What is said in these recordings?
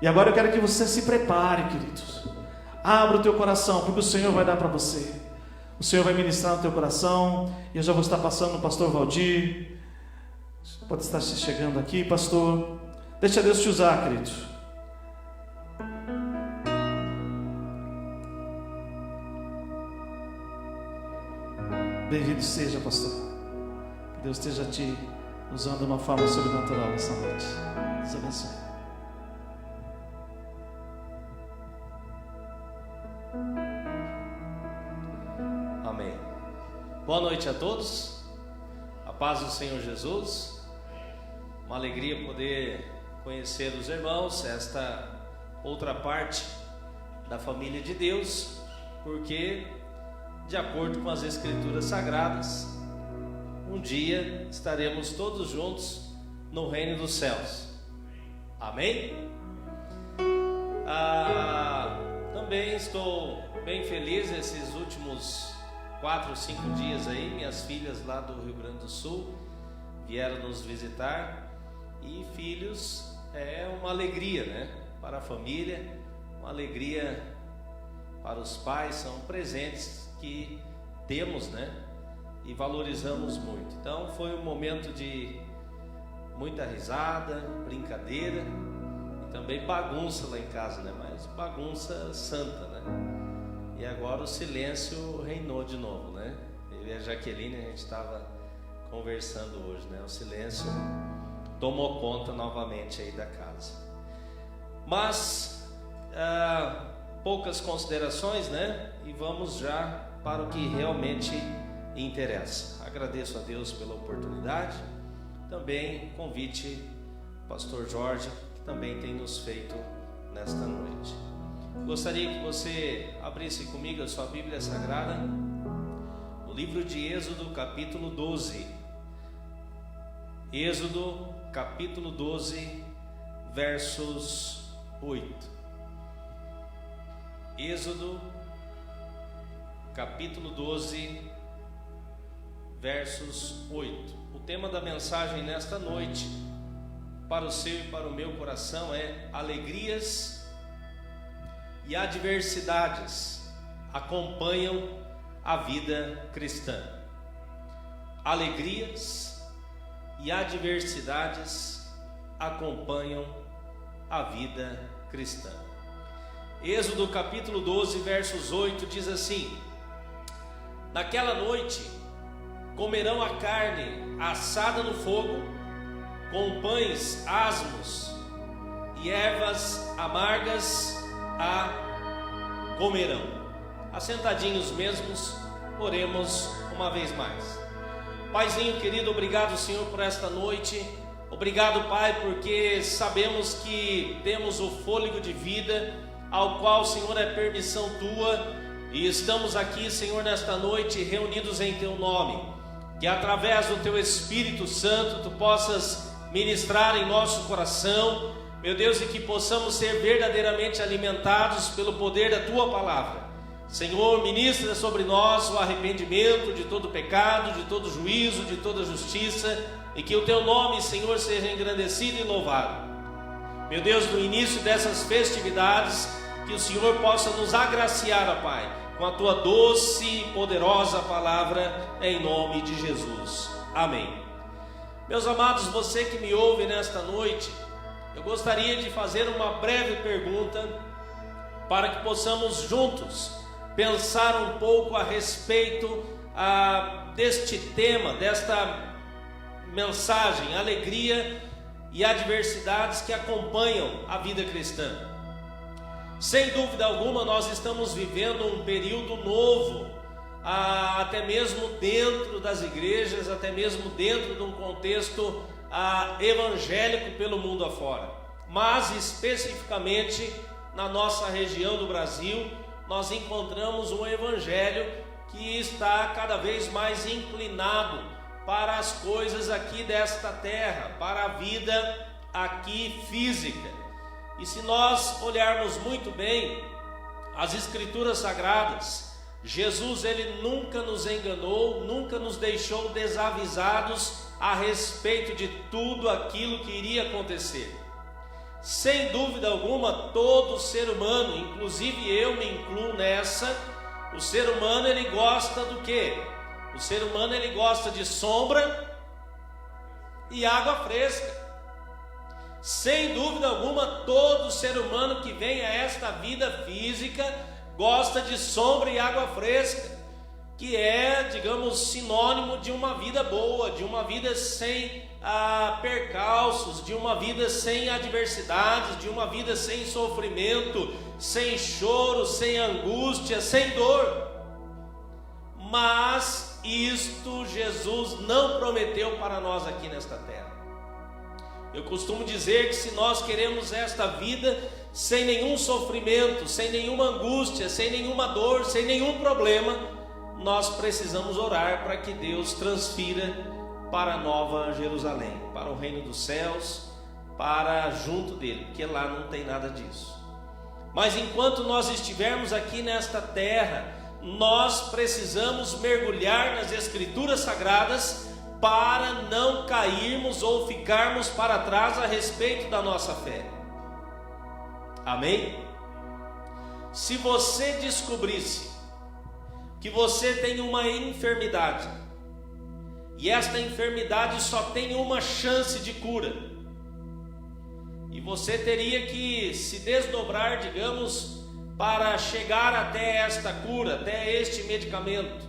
E agora eu quero que você se prepare, queridos. Abra o teu coração, porque o Senhor vai dar para você. O Senhor vai ministrar no teu coração. E eu já vou estar passando no pastor Valdir. Pode estar se chegando aqui, pastor. Deixa Deus te usar, querido. Bem-vindo seja, pastor. Que Deus esteja te usando de uma forma sobrenatural nessa noite. Deus abençoe. Amém. Boa noite a todos. A paz do Senhor Jesus. Uma alegria poder conhecer os irmãos, esta outra parte da família de Deus, porque, de acordo com as Escrituras Sagradas, um dia estaremos todos juntos no reino dos céus. Amém? Também estou bem feliz esses últimos 4 ou 5 dias aí. Minhas filhas lá do Rio Grande do Sul vieram nos visitar. E filhos é uma alegria, né? Para a família, uma alegria para os pais. São presentes que temos, né? E valorizamos muito. Então foi um momento de muita risada, brincadeira e também bagunça lá em casa, né? Mas bagunça santa, né? E agora o silêncio reinou de novo, né? Eu e a Jaqueline, a gente estava conversando hoje, né? O silêncio tomou conta novamente aí da casa. Mas poucas considerações, né? E vamos já para o que realmente interessa. Agradeço a Deus pela oportunidade. Também convite o pastor Jorge, que também tem nos feito nesta noite. Gostaria que você abrisse comigo a sua Bíblia Sagrada no livro de Êxodo, capítulo 12. Êxodo, capítulo 12, versos 8. Êxodo, capítulo 12, versos 8. O tema da mensagem nesta noite, para o seu e para o meu coração, é: alegrias e adversidades acompanham a vida cristã. Alegrias e adversidades acompanham a vida cristã. Êxodo capítulo 12, versos 8 diz assim: naquela noite comerão a carne assada no fogo, com pães asmos e ervas amargas a comerão. Assentadinhos mesmos, oremos uma vez mais. Paizinho querido, obrigado, Senhor, por esta noite. Obrigado, Pai, porque sabemos que temos o fôlego de vida, ao qual, Senhor, é permissão Tua, e estamos aqui, Senhor, nesta noite reunidos em Teu nome. Que através do Teu Espírito Santo Tu possas ministrar em nosso coração, meu Deus, e que possamos ser verdadeiramente alimentados pelo poder da Tua palavra. Senhor, ministra sobre nós o arrependimento de todo pecado, de todo juízo, de toda justiça, e que o Teu nome, Senhor, seja engrandecido e louvado. Meu Deus, no início dessas festividades, que o Senhor possa nos agraciar, ó Pai, com a Tua doce e poderosa palavra, em nome de Jesus. Amém. Meus amados, você que me ouve nesta noite, eu gostaria de fazer uma breve pergunta para que possamos juntos pensar um pouco a respeito deste tema, desta mensagem: alegria e adversidades que acompanham a vida cristã. Sem dúvida alguma, nós estamos vivendo um período novo, até mesmo dentro das igrejas, até mesmo dentro de um contexto evangélico pelo mundo afora. Mas especificamente na nossa região do Brasil, nós encontramos um evangelho que está cada vez mais inclinado para as coisas aqui desta terra, para a vida aqui física. E se nós olharmos muito bem as Escrituras Sagradas, Jesus, ele nunca nos enganou, nunca nos deixou desavisados a respeito de tudo aquilo que iria acontecer. Sem dúvida alguma, todo ser humano, inclusive eu me incluo nessa, o ser humano ele gosta do quê? O ser humano ele gosta de sombra e água fresca. Sem dúvida alguma, todo ser humano que vem a esta vida física gosta de sombra e água fresca, que é, digamos, sinônimo de uma vida boa, de uma vida sem percalços, de uma vida sem adversidades, de uma vida sem sofrimento, sem choro, sem angústia, sem dor. Mas isto Jesus não prometeu para nós aqui nesta terra. Eu costumo dizer que se nós queremos esta vida sem nenhum sofrimento, sem nenhuma angústia, sem nenhuma dor, sem nenhum problema, nós precisamos orar para que Deus transfira para a Nova Jerusalém, para o reino dos céus, para junto dele, porque lá não tem nada disso. Mas enquanto nós estivermos aqui nesta terra, nós precisamos mergulhar nas Escrituras Sagradas para não cairmos ou ficarmos para trás a respeito da nossa fé. Amém? Se você descobrisse que você tem uma enfermidade, e esta enfermidade só tem uma chance de cura, e você teria que se desdobrar, digamos, para chegar até esta cura, até este medicamento,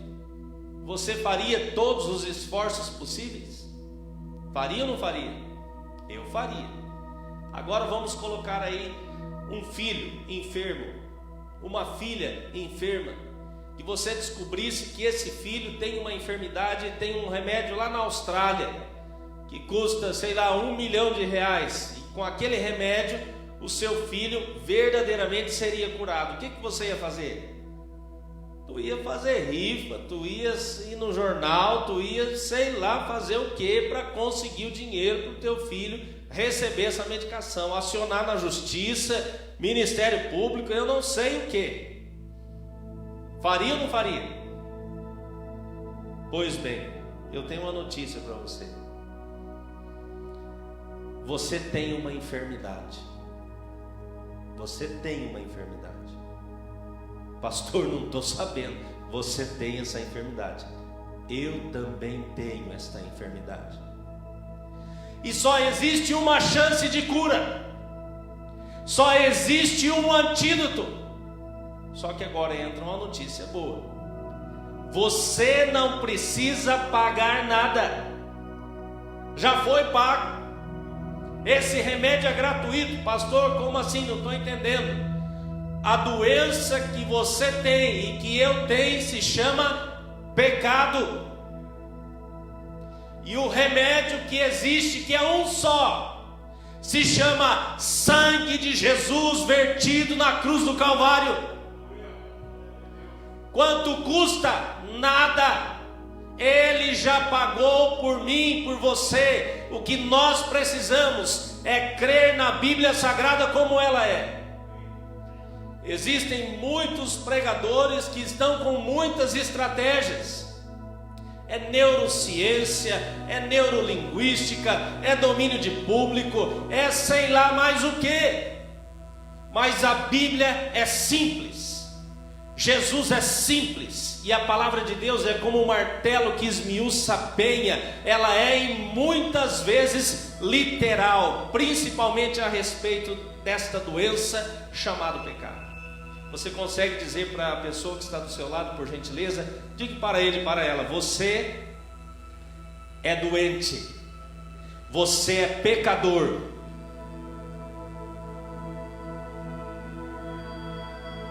você faria todos os esforços possíveis? Faria ou não faria? Eu faria. Agora vamos colocar aí um filho enfermo, uma filha enferma, que você descobrisse que esse filho tem uma enfermidade, tem um remédio lá na Austrália, que custa, sei lá, R$1 milhão, e com aquele remédio, o seu filho verdadeiramente seria curado. O que você ia fazer? Tu ia fazer rifa, tu ia ir no jornal, tu ia, sei lá, fazer o que para conseguir o dinheiro para o teu filho receber essa medicação, acionar na justiça, Ministério Público, eu não sei o que. Faria ou não faria? Pois bem, eu tenho uma notícia para você. Você tem uma enfermidade. Você tem uma enfermidade. Pastor, não estou sabendo. Você tem essa enfermidade. Eu também tenho esta enfermidade. E só existe uma chance de cura. Só existe um antídoto. Só que agora entra uma notícia boa. Você não precisa pagar nada. Já foi pago. Esse remédio é gratuito. Pastor, como assim? Não estou entendendo. A doença que você tem e que eu tenho se chama pecado. E o remédio que existe, que é um só, se chama sangue de Jesus vertido na cruz do Calvário. Quanto custa? Nada. Ele já pagou por mim, por você. O que nós precisamos é crer na Bíblia Sagrada como ela é. Existem muitos pregadores que estão com muitas estratégias. É neurociência, é neurolinguística, é domínio de público, é sei lá mais o que. Mas a Bíblia é simples. Jesus é simples. E a palavra de Deus é como um martelo que esmiuça a penha. Ela é em muitas vezes literal, principalmente a respeito desta doença chamada pecado. Você consegue dizer para a pessoa que está do seu lado, por gentileza, diga para ele e para ela: você é doente, você é pecador.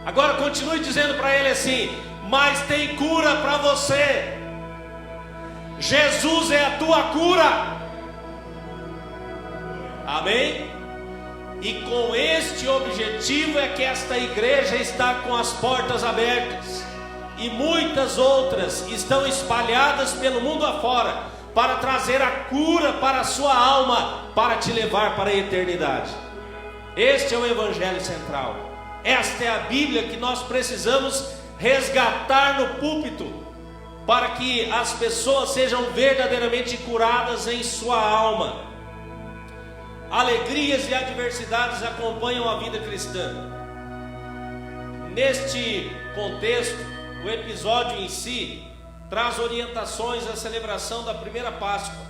Agora continue dizendo para ele assim: mas tem cura para você. Jesus é a tua cura. Amém? E com este objetivo é que esta igreja está com as portas abertas. E muitas outras estão espalhadas pelo mundo afora, para trazer a cura para a sua alma, para te levar para a eternidade. Este é o Evangelho central. Esta é a Bíblia que nós precisamos resgatar no púlpito, para que as pessoas sejam verdadeiramente curadas em sua alma. Alegrias e adversidades acompanham a vida cristã. Neste contexto, o episódio em si traz orientações à celebração da primeira Páscoa.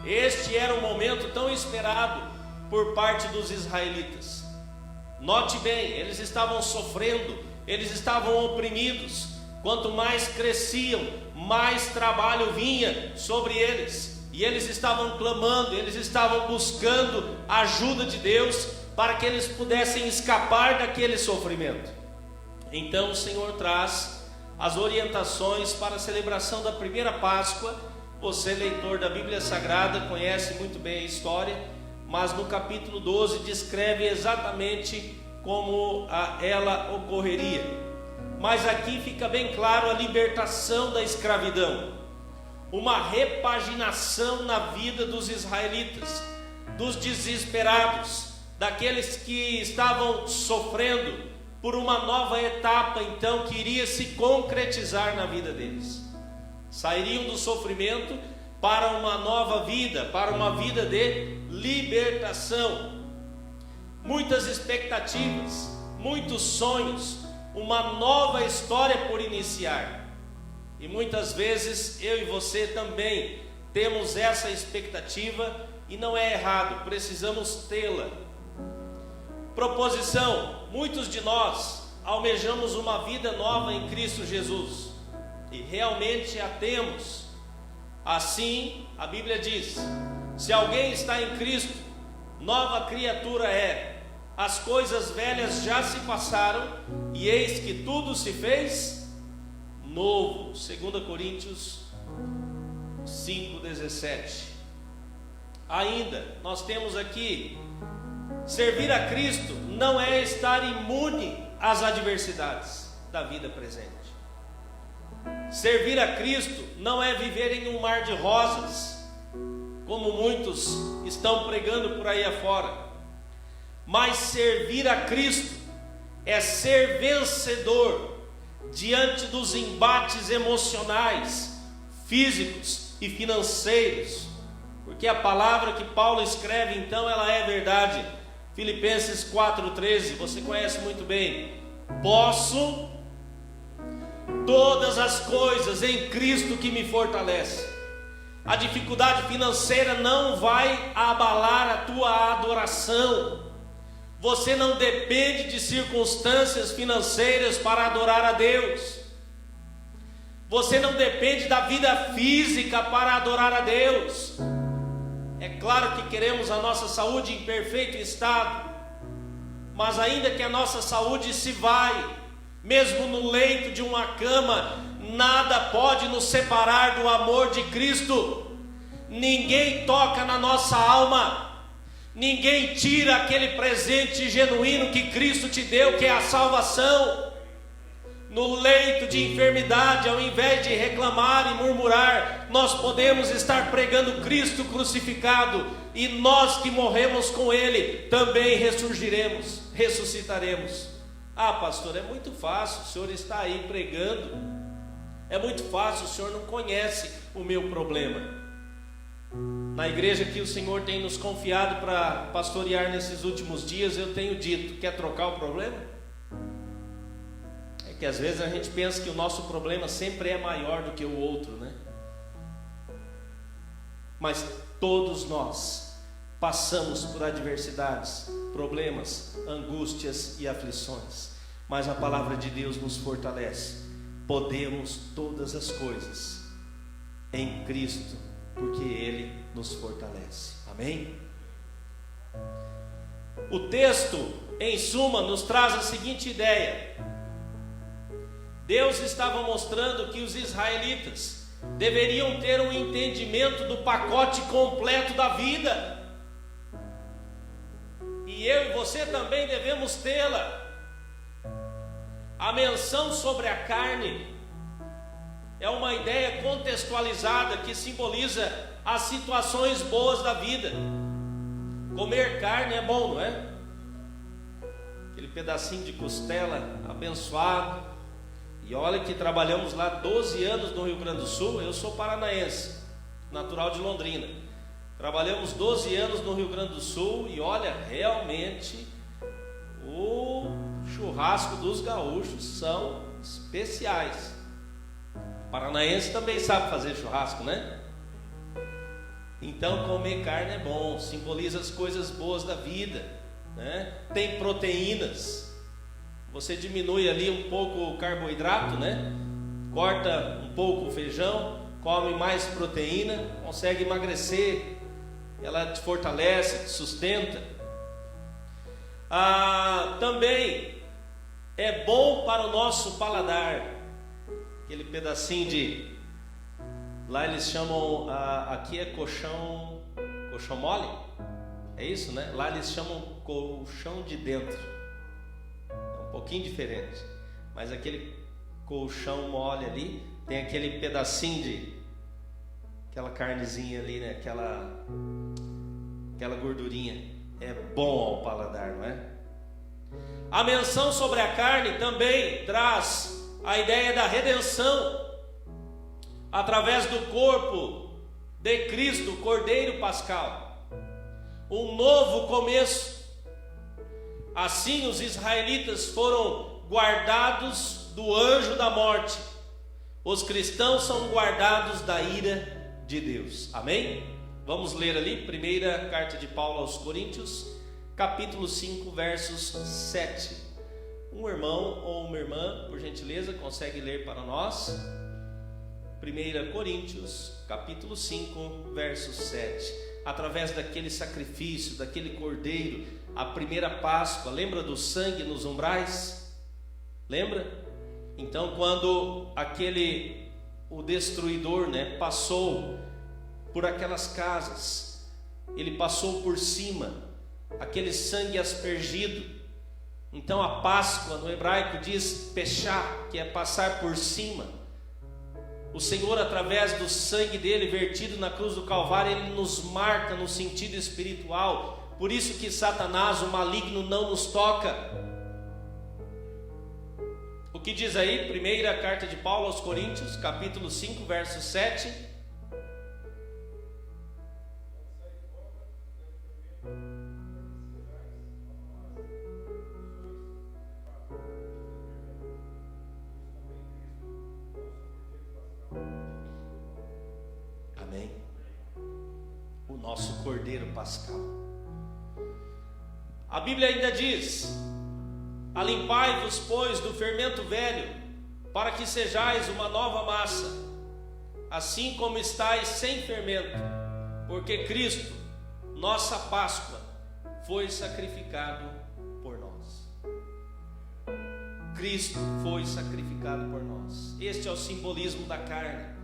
Este era um momento tão esperado por parte dos israelitas. Note bem, eles estavam sofrendo, eles estavam oprimidos. Quanto mais cresciam, mais trabalho vinha sobre eles. E eles estavam clamando, eles estavam buscando a ajuda de Deus para que eles pudessem escapar daquele sofrimento. Então o Senhor traz as orientações para a celebração da primeira Páscoa. Você, leitor da Bíblia Sagrada, conhece muito bem a história, mas no capítulo 12 descreve exatamente como ela ocorreria. Mas aqui fica bem claro a libertação da escravidão, uma repaginação na vida dos israelitas, dos desesperados, daqueles que estavam sofrendo por uma nova etapa então que iria se concretizar na vida deles. Sairiam do sofrimento para uma nova vida, para uma vida de libertação. Muitas expectativas, muitos sonhos, uma nova história por iniciar. E muitas vezes eu e você também temos essa expectativa, e não é errado, precisamos tê-la. Proposição: muitos de nós almejamos uma vida nova em Cristo Jesus, e realmente a temos. Assim, a Bíblia diz: se alguém está em Cristo, nova criatura é. As coisas velhas já se passaram, e eis que tudo se fez novo. 2 Coríntios 5,17. Ainda, nós temos aqui: servir a Cristo não é estar imune às adversidades da vida presente. Servir a Cristo não é viver em um mar de rosas, como muitos estão pregando por aí afora. Mas servir a Cristo é ser vencedor diante dos embates emocionais, físicos e financeiros, porque a palavra que Paulo escreve então ela é verdade. Filipenses 4,13, você conhece muito bem: posso todas as coisas em Cristo que me fortalece. A dificuldade financeira não vai abalar a tua adoração. Você não depende de circunstâncias financeiras para adorar a Deus. Você não depende da vida física para adorar a Deus. É claro que queremos a nossa saúde em perfeito estado, mas ainda que a nossa saúde se vai, mesmo no leito de uma cama, nada pode nos separar do amor de Cristo. Ninguém toca na nossa alma. Ninguém tira aquele presente genuíno que Cristo te deu, que é a salvação. No leito de enfermidade, ao invés de reclamar e murmurar, nós podemos estar pregando Cristo crucificado, e nós que morremos com Ele também ressurgiremos, ressuscitaremos. Ah, pastor, é muito fácil, o senhor está aí pregando, é muito fácil, o senhor não conhece o meu problema. Na igreja que o Senhor tem nos confiado para pastorear nesses últimos dias, eu tenho dito: quer trocar o problema? É que às vezes a gente pensa que o nosso problema sempre é maior do que o outro, né? Mas todos nós passamos por adversidades, problemas, angústias e aflições, mas a palavra de Deus nos fortalece. Podemos todas as coisas em Cristo, porque Ele nos fortalece. Amém? O texto, em suma, nos traz a seguinte ideia: Deus estava mostrando que os israelitas deveriam ter um entendimento do pacote completo da vida, e eu e você também devemos tê-la. A menção sobre a carne é uma ideia contextualizada que simboliza as situações boas da vida. Comer carne é bom, não é? Aquele pedacinho de costela abençoado. E olha que trabalhamos lá 12 anos no Rio Grande do Sul. Eu sou paranaense, natural de Londrina. Trabalhamos 12 anos no Rio Grande do Sul e olha, realmente o churrasco dos gaúchos são especiais. O paranaense também sabe fazer churrasco, né? Então comer carne é bom, simboliza as coisas boas da vida, né? Tem proteínas. Você diminui ali um pouco o carboidrato, né? Corta um pouco o feijão, come mais proteína, consegue emagrecer. Ela te fortalece, te sustenta. Também é bom para o nosso paladar. Aquele pedacinho de... Lá eles chamam... aqui é colchão mole. É isso, né? Lá eles chamam colchão de dentro. É um pouquinho diferente. Mas aquele colchão mole ali, tem aquele pedacinho de... Aquela carnezinha ali, né? Aquela gordurinha. É bom ao paladar, não é? A menção sobre a carne também traz a ideia da redenção através do corpo de Cristo, o Cordeiro Pascal. Um novo começo. Assim os israelitas foram guardados do anjo da morte. Os cristãos são guardados da ira de Deus. Amém? Vamos ler ali, primeira carta de Paulo aos Coríntios, capítulo 5, versos 7. Um irmão ou uma irmã, por gentileza, consegue ler para nós? 1 Coríntios, capítulo 5, verso 7. Através daquele sacrifício, daquele cordeiro, a primeira Páscoa, lembra do sangue nos umbrais? Lembra? Então quando o destruidor, né, passou por aquelas casas, ele passou por cima, aquele sangue aspergido. Então a Páscoa no hebraico diz pechá, que é passar por cima. O Senhor, através do sangue dele vertido na cruz do Calvário, ele nos marca no sentido espiritual. Por isso que Satanás, o maligno, não nos toca. O que diz aí? Primeira carta de Paulo aos Coríntios, capítulo 5, verso 7. Amém? O nosso Cordeiro Pascal. A Bíblia ainda diz: alimpai-vos, pois, do fermento velho, para que sejais uma nova massa, assim como estáis sem fermento, porque Cristo, nossa Páscoa, foi sacrificado por nós. Cristo foi sacrificado por nós. Este é o simbolismo da carne.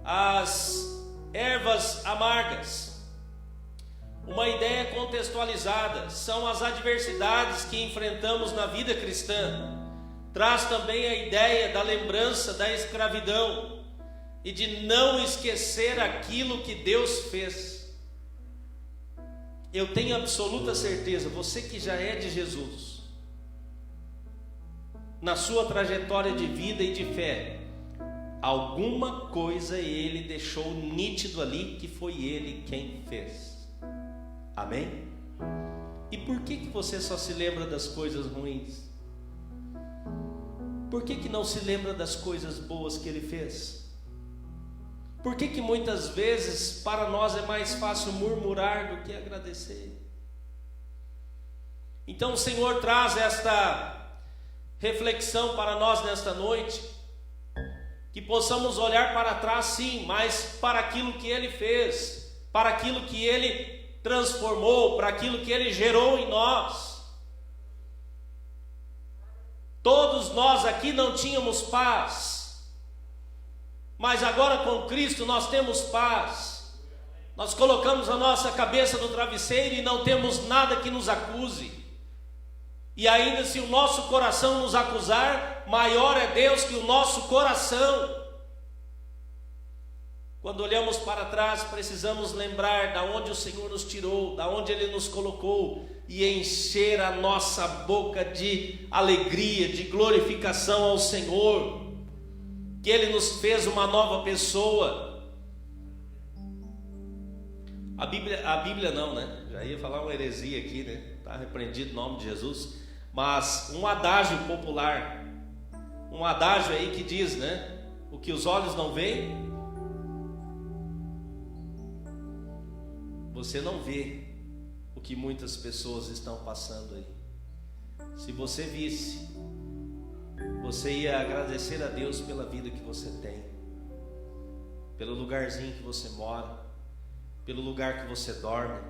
As ervas amargas, uma ideia contextualizada, são as adversidades que enfrentamos na vida cristã. Traz também a ideia da lembrança da escravidão e de não esquecer aquilo que Deus fez. Eu tenho absoluta certeza, você que já é de Jesus, na sua trajetória de vida e de fé, alguma coisa ele deixou nítido ali que foi ele quem fez. Amém? E por que você só se lembra das coisas ruins? Por que não se lembra das coisas boas que ele fez? Por que muitas vezes para nós é mais fácil murmurar do que agradecer? Então o Senhor traz esta reflexão para nós nesta noite, que possamos olhar para trás sim, mas para aquilo que Ele fez, para aquilo que Ele transformou, para aquilo que Ele gerou em nós. Todos nós aqui não tínhamos paz, mas agora com Cristo nós temos paz. Nós colocamos a nossa cabeça no travesseiro e não temos nada que nos acuse. E ainda se o nosso coração nos acusar, maior é Deus que o nosso coração. Quando olhamos para trás, precisamos lembrar da onde o Senhor nos tirou, da onde Ele nos colocou, e encher a nossa boca de alegria, de glorificação ao Senhor, que Ele nos fez uma nova pessoa. A Bíblia não, né? Já ia falar uma heresia aqui, né? Está repreendido em nome de Jesus. Mas um adágio popular, um adágio aí que diz, né? O que os olhos não veem, você não vê o que muitas pessoas estão passando aí. Se você visse, você ia agradecer a Deus pela vida que você tem, pelo lugarzinho que você mora, pelo lugar que você dorme,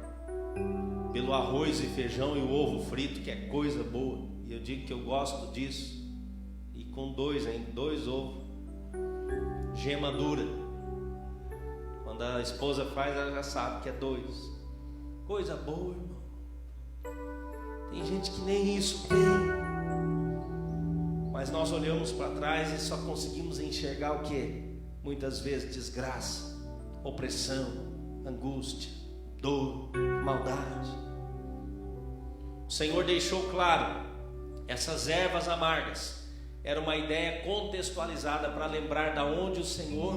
pelo arroz e feijão e o ovo frito, que é coisa boa. E eu digo que eu gosto disso. E com dois ovos, gema dura. Quando a esposa faz, ela já sabe que é 2. Coisa boa, irmão. Tem gente que nem isso tem. Mas nós olhamos para trás e só conseguimos enxergar o que? Muitas vezes desgraça, opressão, angústia, dor, maldade. O Senhor deixou claro, essas ervas amargas era uma ideia contextualizada para lembrar da onde o Senhor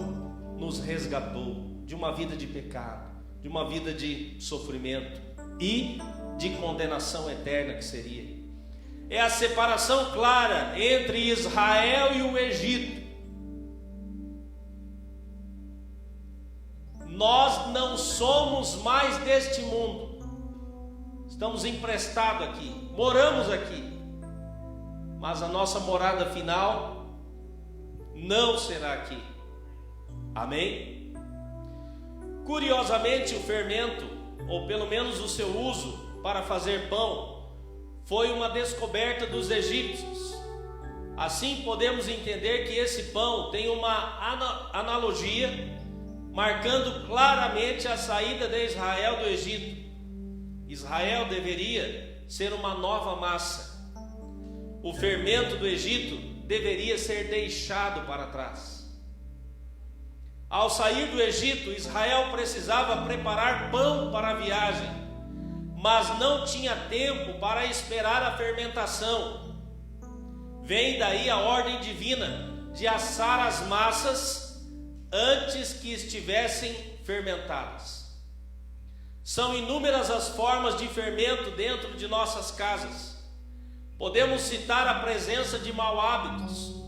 nos resgatou, de uma vida de pecado, de uma vida de sofrimento e de condenação eterna que seria. É a separação clara entre Israel e o Egito. Nós não somos mais deste mundo. Estamos emprestados aqui, moramos aqui, mas a nossa morada final não será aqui. Amém? Curiosamente, o fermento, ou pelo menos o seu uso para fazer pão, foi uma descoberta dos egípcios. Assim podemos entender que esse pão tem uma analogia, marcando claramente a saída de Israel do Egito. Israel deveria ser uma nova massa. O fermento do Egito deveria ser deixado para trás. Ao sair do Egito, Israel precisava preparar pão para a viagem, mas não tinha tempo para esperar a fermentação. Vem daí a ordem divina de assar as massas antes que estivessem fermentadas. São inúmeras as formas de fermento dentro de nossas casas. Podemos citar a presença de maus hábitos,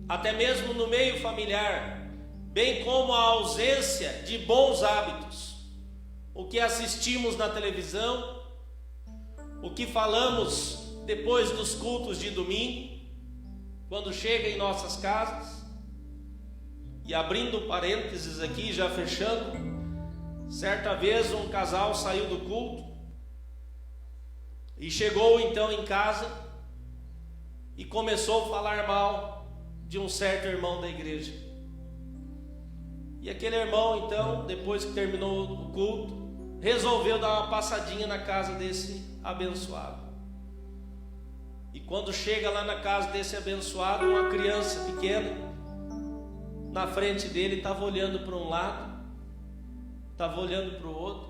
até mesmo no meio familiar, bem como a ausência de bons hábitos. O que assistimos na televisão, o que falamos depois dos cultos de domingo, quando chega em nossas casas. E abrindo parênteses aqui, já fechando, certa vez um casal saiu do culto e chegou então em casa e começou a falar mal de um certo irmão da igreja. E aquele irmão então, depois que terminou o culto, resolveu dar uma passadinha na casa desse abençoado. E quando chega lá na casa desse abençoado, uma criança pequena na frente dele estava olhando para um lado, estava olhando para o outro,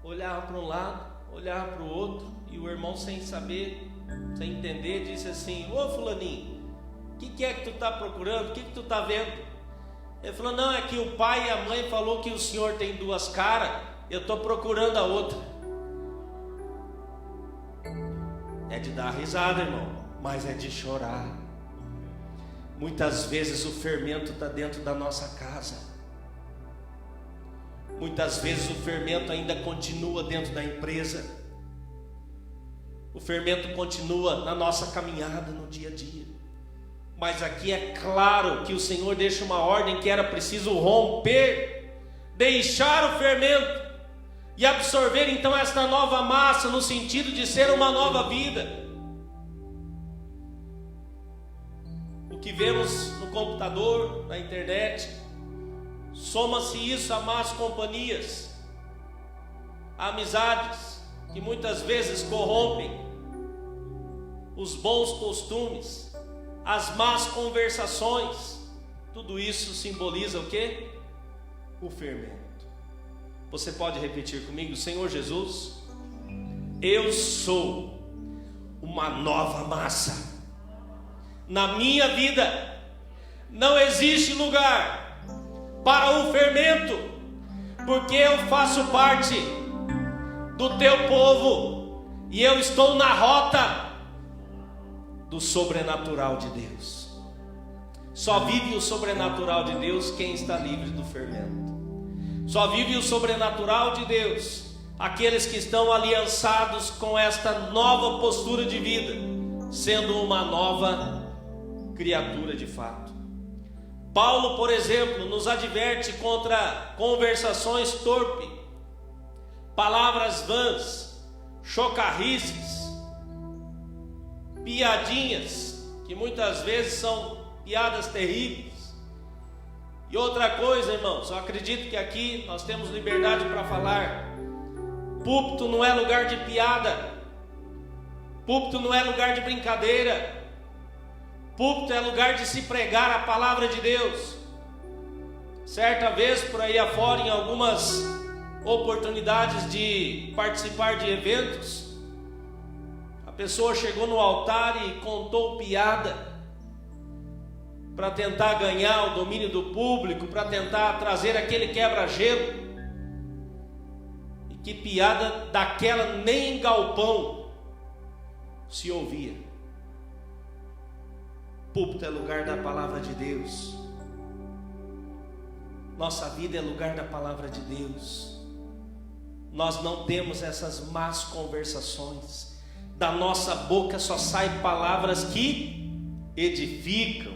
olhava para um lado, olhava para o outro, e o irmão, sem saber, sem entender, disse assim: ô fulaninho, o que é que tu está procurando? O que tu está vendo? Ele falou: não, é que o pai e a mãe falou que o senhor tem 2 caras, eu estou procurando a outra. É de dar risada, irmão, mas é de chorar. Muitas vezes o fermento está dentro da nossa casa. Muitas vezes o fermento ainda continua dentro da empresa. O fermento continua na nossa caminhada no dia a dia. Mas aqui é claro que o Senhor deixa uma ordem que era preciso romper, deixar o fermento e absorver então esta nova massa, no sentido de ser uma nova vida. O que vemos no computador, na internet, soma-se isso a más companhias, a amizades que muitas vezes corrompem os bons costumes, as más conversações. Tudo isso simboliza o quê? O fermento. Você pode repetir comigo: Senhor Jesus, eu sou uma nova massa. Na minha vida não existe lugar para o fermento, porque eu faço parte do teu povo e eu estou na rota do sobrenatural de Deus. Só vive o sobrenatural de Deus quem está livre do fermento. Só vive o sobrenatural de Deus aqueles que estão aliançados com esta nova postura de vida, sendo uma nova criatura de fato. Paulo, por exemplo, nos adverte contra conversações torpes, palavras vãs, chocarrices, piadinhas, que muitas vezes são piadas terríveis. E outra coisa, irmãos, eu acredito que aqui nós temos liberdade para falar. Púlpito não é lugar de piada, púlpito não é lugar de brincadeira, púlpito é lugar de se pregar a palavra de Deus. Certa vez por aí afora, em algumas oportunidades de participar de eventos, a pessoa chegou no altar e contou piada para tentar ganhar o domínio do público, para tentar trazer aquele quebra-gelo. E que piada daquela nem em galpão se ouvia. Púlpito é lugar da palavra de Deus. Nossa vida é lugar da palavra de Deus. Nós não temos essas más conversações. Da nossa boca só saem palavras que edificam,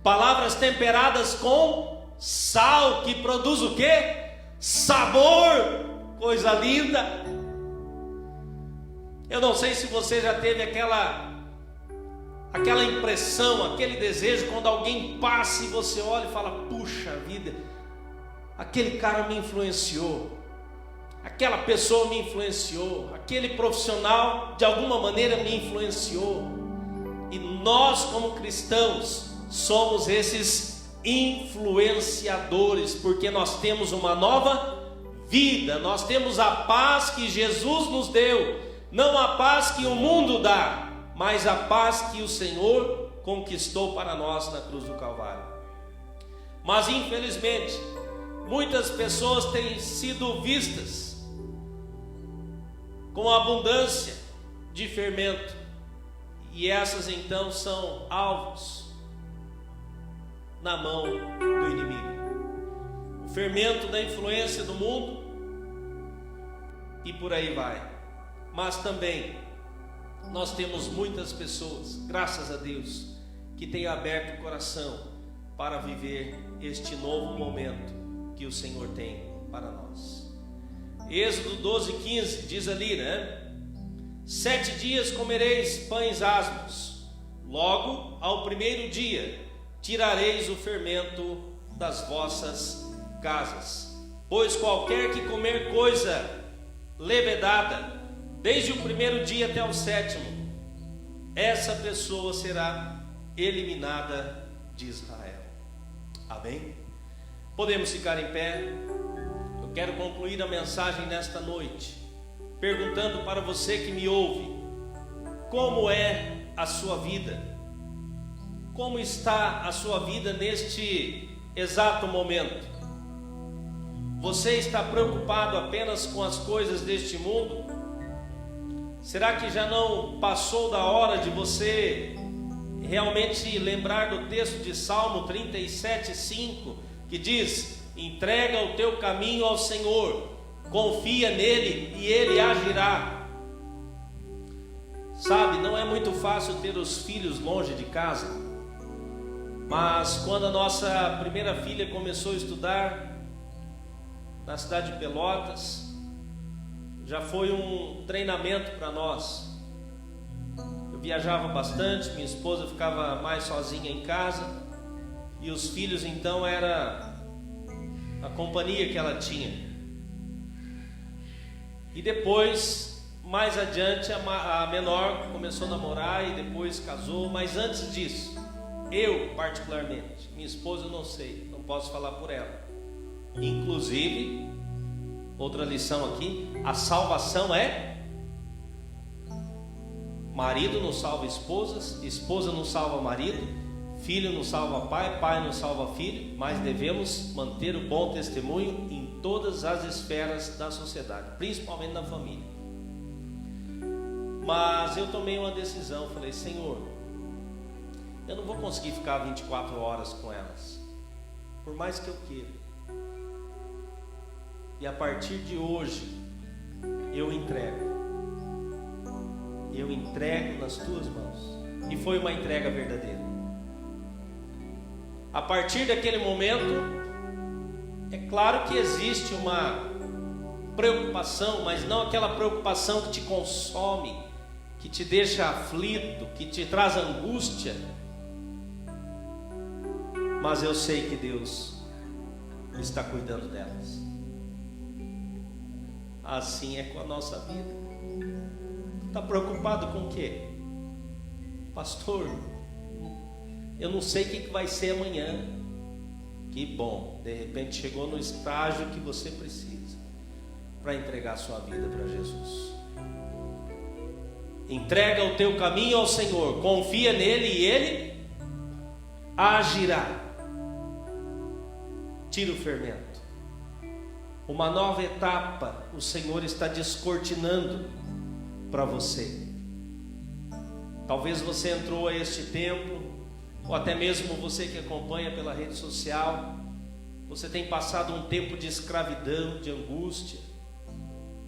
palavras temperadas com sal, que produz o quê? Sabor, coisa linda. Eu não sei se você já teve aquela impressão, aquele desejo, quando alguém passa e você olha e fala: puxa vida, aquele cara me influenciou, aquela pessoa me influenciou, aquele profissional de alguma maneira me influenciou. E nós, como cristãos, somos esses influenciadores, porque nós temos uma nova vida, nós temos a paz que Jesus nos deu, não a paz que o mundo dá, mas a paz que o Senhor conquistou para nós na cruz do Calvário. Mas infelizmente, muitas pessoas têm sido vistas com abundância de fermento, e essas então são alvos na mão do inimigo. O fermento da influência do mundo e por aí vai. Mas também nós temos muitas pessoas, graças a Deus, que têm aberto o coração para viver este novo momento que o Senhor tem para nós. Êxodo 12:15 diz ali, 7 dias comereis pães asmos, logo ao primeiro dia tirareis o fermento das vossas casas, pois qualquer que comer coisa levedada, desde o primeiro dia até o 7º, essa pessoa será eliminada de Israel. Amém? Podemos ficar em pé. Eu quero concluir a mensagem nesta noite perguntando para você que me ouve: como é a sua vida? Como está a sua vida neste exato momento? Você está preocupado apenas com as coisas deste mundo? Será que já não passou da hora de você realmente lembrar do texto de Salmo 37:5, que diz: entrega o teu caminho ao Senhor, confia nele e ele agirá? Sabe, não é muito fácil ter os filhos longe de casa, mas quando a nossa primeira filha começou a estudar na cidade de Pelotas, já foi um treinamento para nós. Eu viajava bastante, minha esposa ficava mais sozinha em casa, e os filhos então era a companhia que ela tinha. E depois, mais adiante, a menor começou a namorar e depois casou. Mas antes disso, eu particularmente, minha esposa eu não sei, não posso falar por ela. Inclusive, outra lição aqui: a salvação é marido não salva esposas, esposa não salva marido, Filho não salva pai, pai não salva filho, mas devemos manter o bom testemunho em todas as esferas da sociedade, principalmente na família. Mas eu tomei uma decisão, falei: Senhor, eu não vou conseguir ficar 24 horas com elas, por mais que eu queira. E a partir de hoje, eu entrego nas tuas mãos. E foi uma entrega verdadeira. A partir daquele momento, é claro que existe uma preocupação, mas não aquela preocupação que te consome, que te deixa aflito, que te traz angústia. Mas eu sei que Deus está cuidando delas. Assim é com a nossa vida. Está preocupado com o quê? Pastor, eu não sei o que vai ser amanhã. Que bom, de repente chegou no estágio que você precisa para entregar a sua vida para Jesus. Entrega o teu caminho ao Senhor, confia nele e Ele agirá. Tira o fermento. Uma nova etapa o Senhor está descortinando para você. Talvez você entrou a este tempo, ou até mesmo você que acompanha pela rede social, você tem passado um tempo de escravidão, de angústia,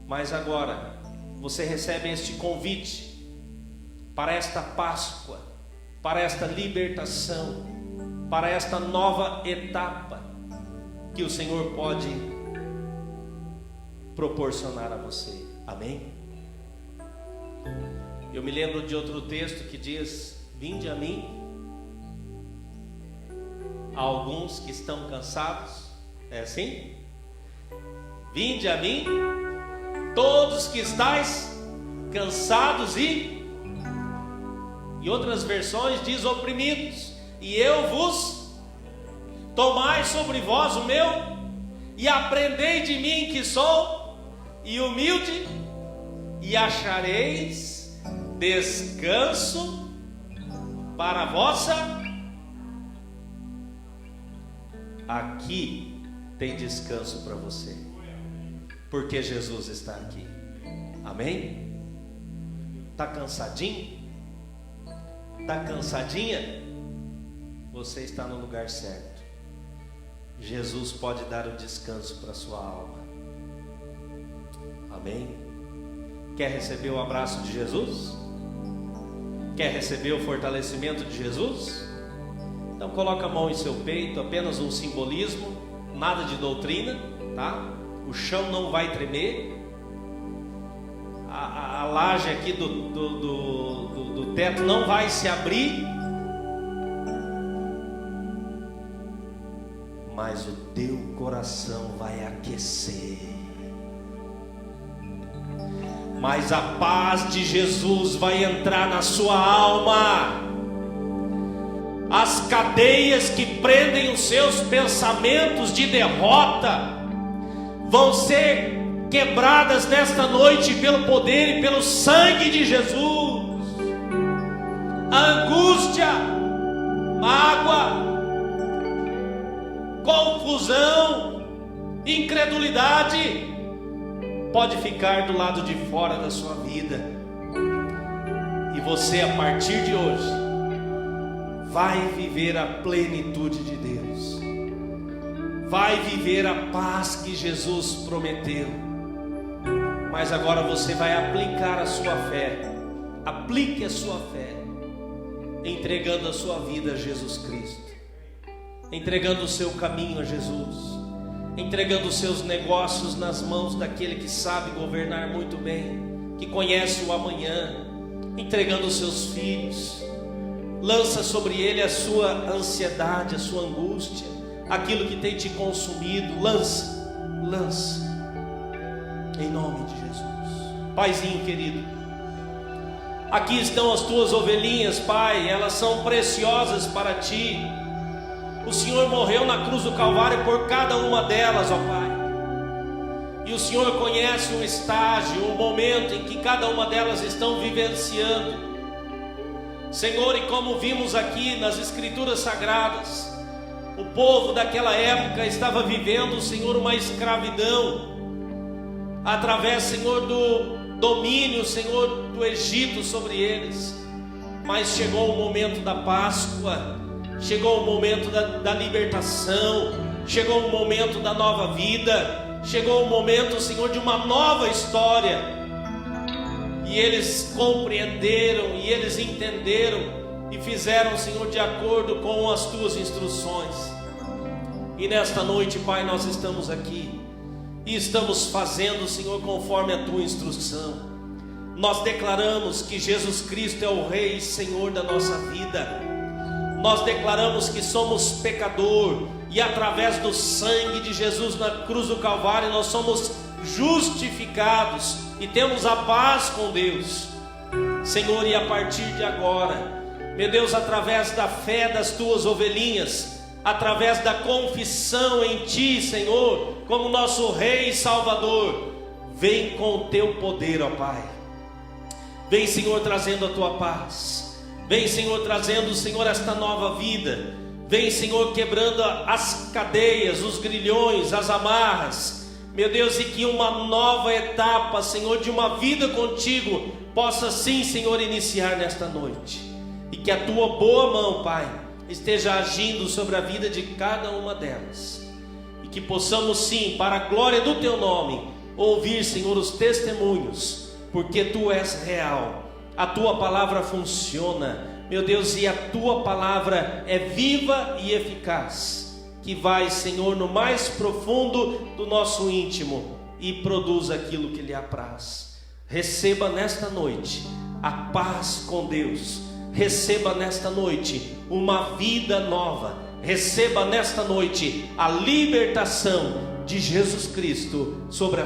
mas agora você recebe este convite para esta Páscoa, para esta libertação, para esta nova etapa que o Senhor pode proporcionar a você. Amém? Eu me lembro de outro texto que diz: vinde a mim, alguns que estão cansados. É assim? Vinde a mim, todos que estáis cansados e outras versões diz oprimidos, e eu vos tomai sobre vós o meu, e aprendei de mim que sou e humilde, e achareis descanso para a vossa. Aqui tem descanso para você, porque Jesus está aqui. Amém? Está cansadinho? Está cansadinha? Você está no lugar certo. Jesus pode dar o descanso para a sua alma. Amém? Quer receber o abraço de Jesus? Quer receber o fortalecimento de Jesus? Então coloca a mão em seu peito, apenas um simbolismo, nada de doutrina, tá? O chão não vai tremer, a laje aqui do teto não vai se abrir, mas o teu coração vai aquecer. Mas a paz de Jesus vai entrar na sua alma. As cadeias que prendem os seus pensamentos de derrota vão ser quebradas nesta noite pelo poder e pelo sangue de Jesus. A angústia, mágoa, confusão, incredulidade pode ficar do lado de fora da sua vida, e você, a partir de hoje, vai viver a plenitude de Deus, vai viver a paz que Jesus prometeu. Mas agora você vai aplicar a sua fé. Aplique a sua fé, entregando a sua vida a Jesus Cristo, entregando o seu caminho a Jesus, entregando os seus negócios nas mãos daquele que sabe governar muito bem, que conhece o amanhã, entregando os seus filhos. Lança sobre ele a sua ansiedade, a sua angústia, aquilo que tem te consumido. Lança em nome de Jesus. Paizinho querido, aqui estão as tuas ovelhinhas, Pai, elas são preciosas para ti. O Senhor morreu na cruz do Calvário por cada uma delas, ó Pai. E o Senhor conhece o estágio, o momento em que cada uma delas estão vivenciando. Senhor, e como vimos aqui nas Escrituras Sagradas, o povo daquela época estava vivendo, Senhor, uma escravidão, através, Senhor, do domínio, Senhor, do Egito sobre eles. Mas chegou o momento da Páscoa, chegou o momento da libertação, chegou o momento da nova vida, chegou o momento, Senhor, de uma nova história. E eles compreenderam, e eles entenderam, e fizeram, Senhor, de acordo com as tuas instruções. E nesta noite, Pai, nós estamos aqui, e estamos fazendo, Senhor, conforme a tua instrução. Nós declaramos que Jesus Cristo é o Rei e Senhor da nossa vida. Nós declaramos que somos pecador, e através do sangue de Jesus na cruz do Calvário, nós somos justificados e temos a paz com Deus. Senhor, e a partir de agora, meu Deus, através da fé das tuas ovelhinhas, através da confissão em ti, Senhor, como nosso Rei e Salvador, vem com o teu poder, ó Pai. Vem, Senhor, trazendo a tua paz. Vem, Senhor, trazendo, Senhor, esta nova vida. Vem, Senhor, quebrando as cadeias, os grilhões, as amarras. Meu Deus, e que uma nova etapa, Senhor, de uma vida contigo, possa sim, Senhor, iniciar nesta noite. E que a tua boa mão, Pai, esteja agindo sobre a vida de cada uma delas. E que possamos sim, para a glória do teu nome, ouvir, Senhor, os testemunhos, porque tu és real. A tua palavra funciona, meu Deus, e a tua palavra é viva e eficaz, que vai, Senhor, no mais profundo do nosso íntimo e produz aquilo que lhe apraz. Receba nesta noite a paz com Deus. Receba nesta noite uma vida nova. Receba nesta noite a libertação de Jesus Cristo sobre a